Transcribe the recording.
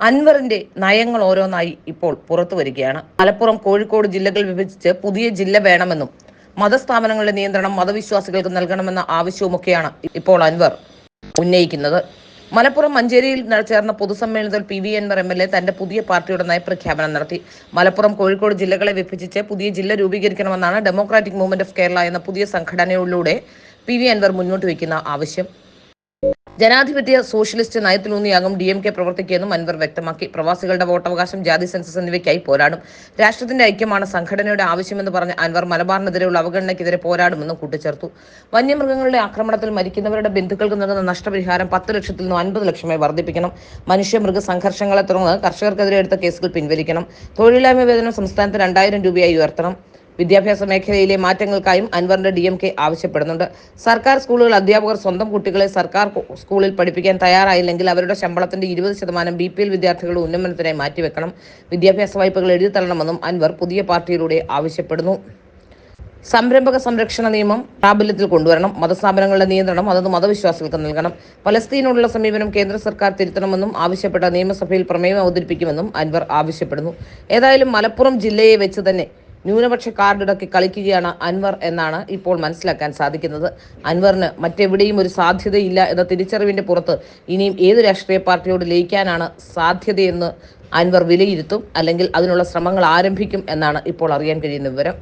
അൻവറിന്റെ നയങ്ങൾ ഓരോന്നായി ഇപ്പോൾ പുറത്തു വരികയാണ്. മലപ്പുറം, കോഴിക്കോട് ജില്ലകൾ വിഭജിച്ച് പുതിയ ജില്ല വേണമെന്നും മതസ്ഥാപനങ്ങളുടെ നിയന്ത്രണം മതവിശ്വാസികൾക്ക് നൽകണമെന്ന ആവശ്യവുമൊക്കെയാണ് ഇപ്പോൾ അൻവർ ഉന്നയിക്കുന്നത്. മലപ്പുറം മഞ്ചേരിയിൽ ചേർന്ന പൊതുസമ്മേളനത്തിൽ PV അൻവർ MLA തന്റെ പുതിയ പാർട്ടിയുടെ നയപ്രഖ്യാപനം നടത്തി. മലപ്പുറം, കോഴിക്കോട് ജില്ലകളെ വിഭജിച്ച് പുതിയ ജില്ല രൂപീകരിക്കണമെന്നാണ് ഡെമോക്രാറ്റിക് മൂവ്മെന്റ് ഓഫ് കേരള എന്ന പുതിയ സംഘടനയിലൂടെ PV അൻവർ മുന്നോട്ട് വയ്ക്കുന്ന ആവശ്യം. ജനാധിപത്യ സോഷ്യലിസ്റ്റ് നയത്തിലൂന്നിയാകും DMK പ്രവർത്തിക്കുകയെന്നും അൻവർ വ്യക്തമാക്കി. പ്രവാസികളുടെ വോട്ടവകാശം, ജാതി സെൻസസ് എന്നിവയ്ക്കായി പോരാടും. രാഷ്ട്രത്തിന്റെ ഐക്യമാണ് സംഘടനയുടെ ആവശ്യമെന്ന് പറഞ്ഞ അൻവർ മലബാറിനെതിരെയുള്ള അവഗണനയ്ക്കെതിരെ പോരാടുമെന്നും കൂട്ടിച്ചേർത്തു. വന്യമൃഗങ്ങളുടെ ആക്രമണത്തിൽ മരിക്കുന്നവരുടെ ബന്ധുക്കൾക്ക് നൽകുന്ന നഷ്ടപരിഹാരം 10 ലക്ഷത്തിൽ നിന്ന് 50 ലക്ഷമായി വർദ്ധിപ്പിക്കണം. മനുഷ്യമൃഗ സംഘർഷങ്ങളെ തുടർന്ന് കർഷകർക്കെതിരെ എടുത്ത കേസുകൾ പിൻവലിക്കണം. തൊഴിലില്ലായ്മ വേതനം സംസ്ഥാനത്ത് 2000 രൂപയായി ഉയർത്തണം. വിദ്യാഭ്യാസ മേഖലയിലെ മാറ്റങ്ങൾക്കായും അൻവറിന്റെ DMK ആവശ്യപ്പെടുന്നുണ്ട്. സർക്കാർ സ്കൂളുകൾ അധ്യാപകർ സ്വന്തം കുട്ടികളെ സർക്കാർ സ്കൂളിൽ പഠിപ്പിക്കാൻ തയ്യാറായില്ലെങ്കിൽ അവരുടെ ശമ്പളത്തിന്റെ 20% BPL വിദ്യാർത്ഥികളുടെ ഉന്നമനത്തിനായി മാറ്റിവെക്കണം. വിദ്യാഭ്യാസ വായ്പകൾ എഴുതിത്തള്ളണമെന്നും അൻവർ പുതിയ പാർട്ടിയിലൂടെ ആവശ്യപ്പെടുന്നു. സംരംഭക സംരക്ഷണ നിയമം പ്രാബല്യത്തിൽ കൊണ്ടുവരണം. മതസ്ഥാപനങ്ങളുടെ നിയന്ത്രണം അതത് മതവിശ്വാസികൾക്ക് നൽകണം. പലസ്തീനോടുള്ള സമീപനം കേന്ദ്ര സർക്കാർ തിരുത്തണമെന്നും ആവശ്യപ്പെട്ട നിയമസഭയിൽ പ്രമേയം അവതരിപ്പിക്കുമെന്നും അൻവർ ആവശ്യപ്പെടുന്നു. ഏതായാലും മലപ്പുറം ജില്ലയെ വെച്ച് തന്നെ ന്യൂനപക്ഷ കാർഡിടക്കി കളിക്കുകയാണ് അൻവർ എന്നാണ് ഇപ്പോൾ മനസ്സിലാക്കാൻ സാധിക്കുന്നത്. അൻവറിന് മറ്റെവിടെയും ഒരു സാധ്യതയില്ല എന്ന തിരിച്ചറിവിന്റെ പുറത്ത് ഇനിയും ഏത് രാഷ്ട്രീയ പാർട്ടിയോട് ലയിക്കാനാണ് സാധ്യതയെന്ന് അൻവർ വിലയിരുത്തും, അല്ലെങ്കിൽ അതിനുള്ള ശ്രമങ്ങൾ ആരംഭിക്കും എന്നാണ് ഇപ്പോൾ അറിയാൻ കഴിയുന്ന വിവരം.